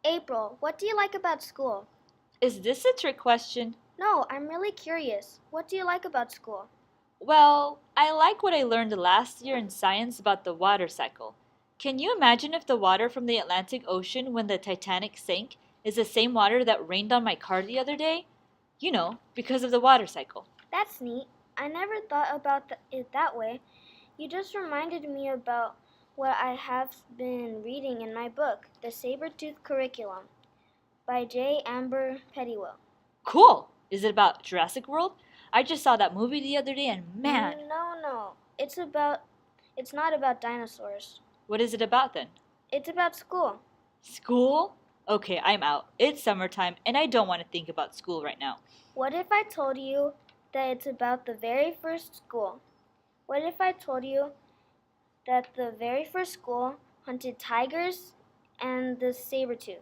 April, what do you like about school? Is this a trick question? No, I'm really curious. What do you like about school? Well, I like what I learned last year in science about the water cycle. Can you imagine if the water from the Atlantic Ocean when the Titanic sank is the same water that rained on my car the other day? You know, because of the water cycle. That's neat. I never thought about it that way. You just reminded me about what I have been reading in my book, The Saber-Tooth Curriculum, by Amber Peddiwell. Cool! Is it about Jurassic World? I just saw that movie the other day and man! No. It's not about dinosaurs. What is it about then? It's about school. School? Okay, I'm out. It's summertime and I don't want to think about school right now. What if I told you that it's about the very first school? What if I told you that the very first school hunted tigers and the saber-tooth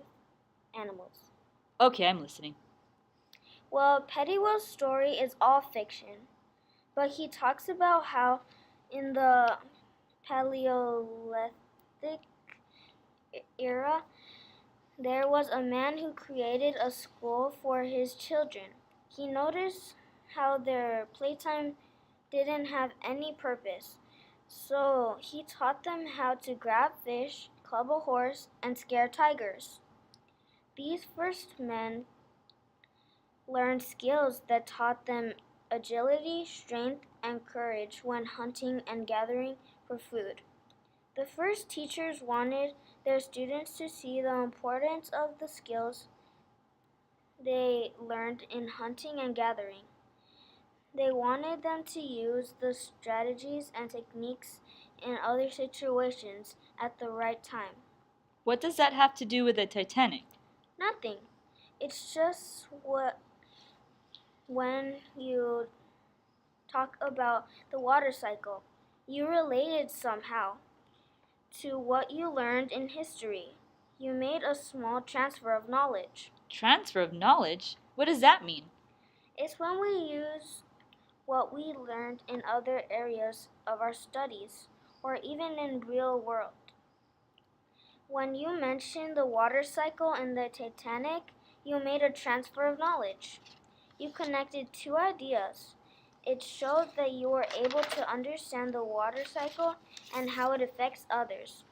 animals? Okay, I'm listening. Well, Pettywell's story is all fiction, but he talks about how in the Paleolithic era, there was a man who created a school for his children. He noticed how their playtime didn't have any purpose, so he taught them how to grab fish, club a horse, and scare tigers. These first men learned skills that taught them agility, strength, and courage when hunting and gathering for food. The first teachers wanted their students to see the importance of the skills they learned in hunting and gathering. They wanted them to use the strategies and techniques in other situations at the right time. What does that have to do with the Titanic? Nothing. It's just when you talk about the water cycle, you related somehow to what you learned in history. You made a small transfer of knowledge. Transfer of knowledge? What does that mean? It's when we use what we learned in other areas of our studies or even in real world. When you mentioned the water cycle and the Titanic, you made a transfer of knowledge. You connected two ideas. It showed that you were able to understand the water cycle and how it affects others.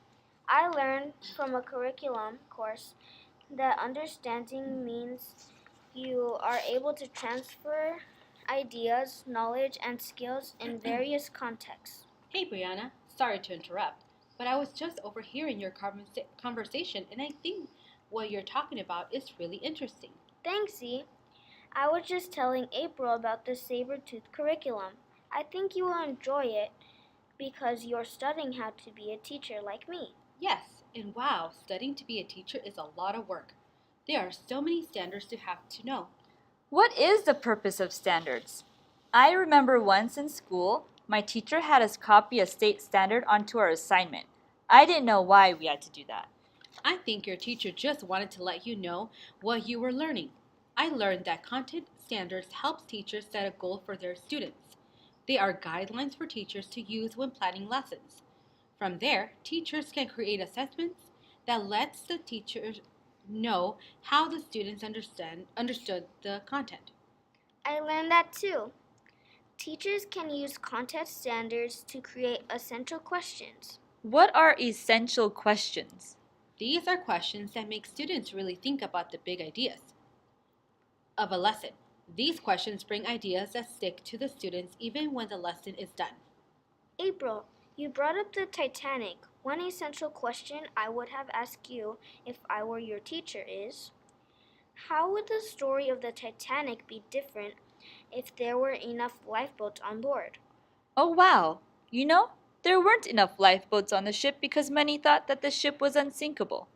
I learned from a curriculum course that understanding means you are able to transfer ideas, knowledge, and skills in various contexts. Hey, Brianna. Sorry to interrupt, but I was just overhearing your conversation, and I think what you're talking about is really interesting. Thanks, Z. I was just telling April about the Saber-Tooth Curriculum. I think you will enjoy it because you're studying how to be a teacher like me. Yes, and wow, studying to be a teacher is a lot of work. There are so many standards to have to know. What is the purpose of standards? I remember once in school, my teacher had us copy a state standard onto our assignment. I didn't know why we had to do that. I think your teacher just wanted to let you know what you were learning. I learned that content standards helps teachers set a goal for their students. They are guidelines for teachers to use when planning lessons. From there, teachers can create assessments that lets the teachers know how the students understood the content. I learned that too. Teachers can use content standards to create essential questions. What are essential questions? These are questions that make students really think about the big ideas of a lesson. These questions bring ideas that stick to the students even when the lesson is done. April, you brought up the Titanic. One essential question I would have asked you if I were your teacher is, how would the story of the Titanic be different if there were enough lifeboats on board? Oh wow! You know, there weren't enough lifeboats on the ship because many thought that the ship was unsinkable.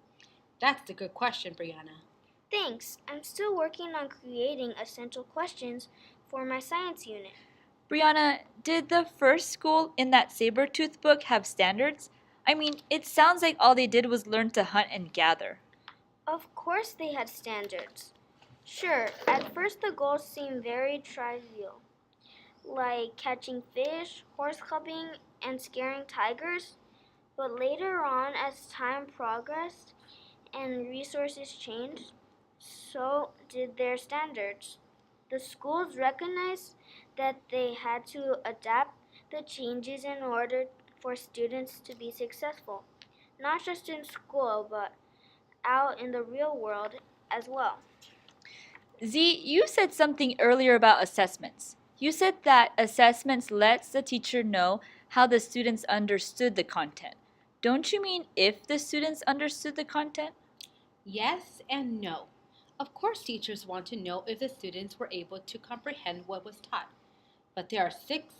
That's a good question, Brianna. Thanks. I'm still working on creating essential questions for my science unit. Brianna, did the first school in that Saber-Tooth book have standards? I mean, it sounds like all they did was learn to hunt and gather. Of course they had standards. Sure, at first the goals seemed very trivial, like catching fish, horse clubbing, and scaring tigers. But later on, as time progressed and resources changed, so did their standards. The schools recognized that they had to adapt the changes in order for students to be successful, not just in school, but out in the real world as well. Z, you said something earlier about assessments. You said that assessments lets the teacher know how the students understood the content. Don't you mean if the students understood the content? Yes and no. Of course, teachers want to know if the students were able to comprehend what was taught. But there are six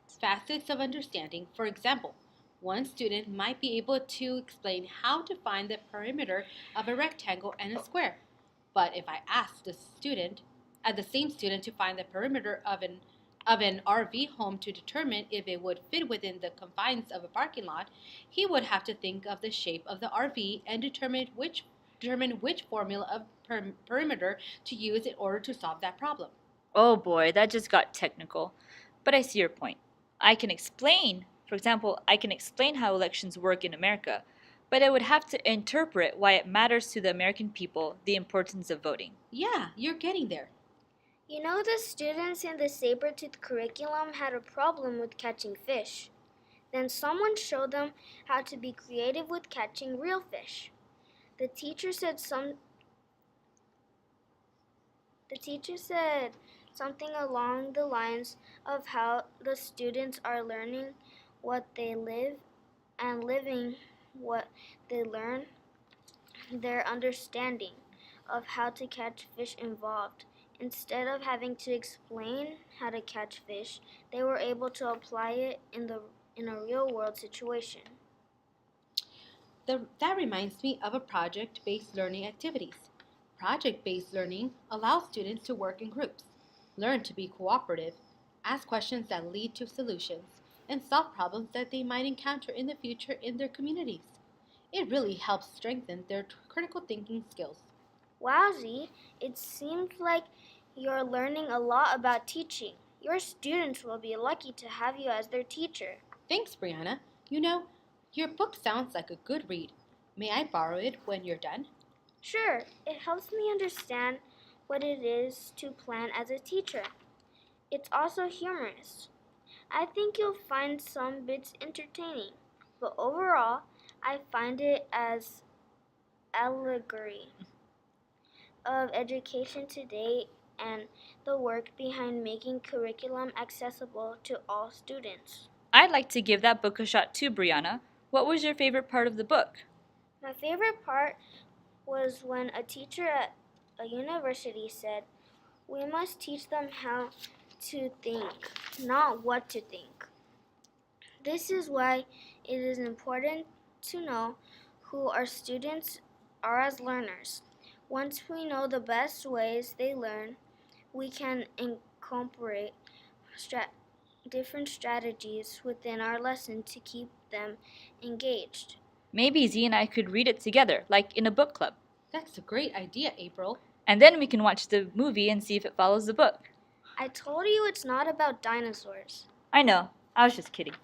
facets of understanding. For example, one student might be able to explain how to find the perimeter of a rectangle and a square. But if I ask the same student to find the perimeter of an RV home to determine if it would fit within the confines of a parking lot, he would have to think of the shape of the RV and determine which formula of perimeter to use in order to solve that problem. Oh boy, that just got technical. But I see your point. For example, I can explain how elections work in America, but I would have to interpret why it matters to the American people the importance of voting. Yeah, you're getting there. You know, the students in the Saber-Tooth Curriculum had a problem with catching fish. Then someone showed them how to be creative with catching real fish. The teacher said something along the lines of how the students are learning what they live and living what they learn. Their understanding of how to catch fish involved. Instead of having to explain how to catch fish, they were able to apply it in a real world situation. That reminds me of a project-based learning activities. Project-based learning allows students to work in groups, learn to be cooperative, ask questions that lead to solutions, and solve problems that they might encounter in the future in their communities. It really helps strengthen their critical thinking skills. Wowzy, it seems like you're learning a lot about teaching. Your students will be lucky to have you as their teacher. Thanks, Brianna. You know, your book sounds like a good read. May I borrow it when you're done? Sure, it helps me understand what it is to plan as a teacher. It's also humorous. I think you'll find some bits entertaining, but overall, I find it as allegory of education today and the work behind making curriculum accessible to all students. I'd like to give that book a shot too, Brianna. What was your favorite part of the book? My favorite part was when a teacher at a university said, "We must teach them how to think, not what to think." This is why it is important to know who our students are as learners. Once we know the best ways they learn, we can incorporate different strategies within our lesson to keep them engaged. Maybe Z and I could read it together, like in a book club. That's a great idea, April. And then we can watch the movie and see if it follows the book. I told you it's not about dinosaurs. I know, I was just kidding.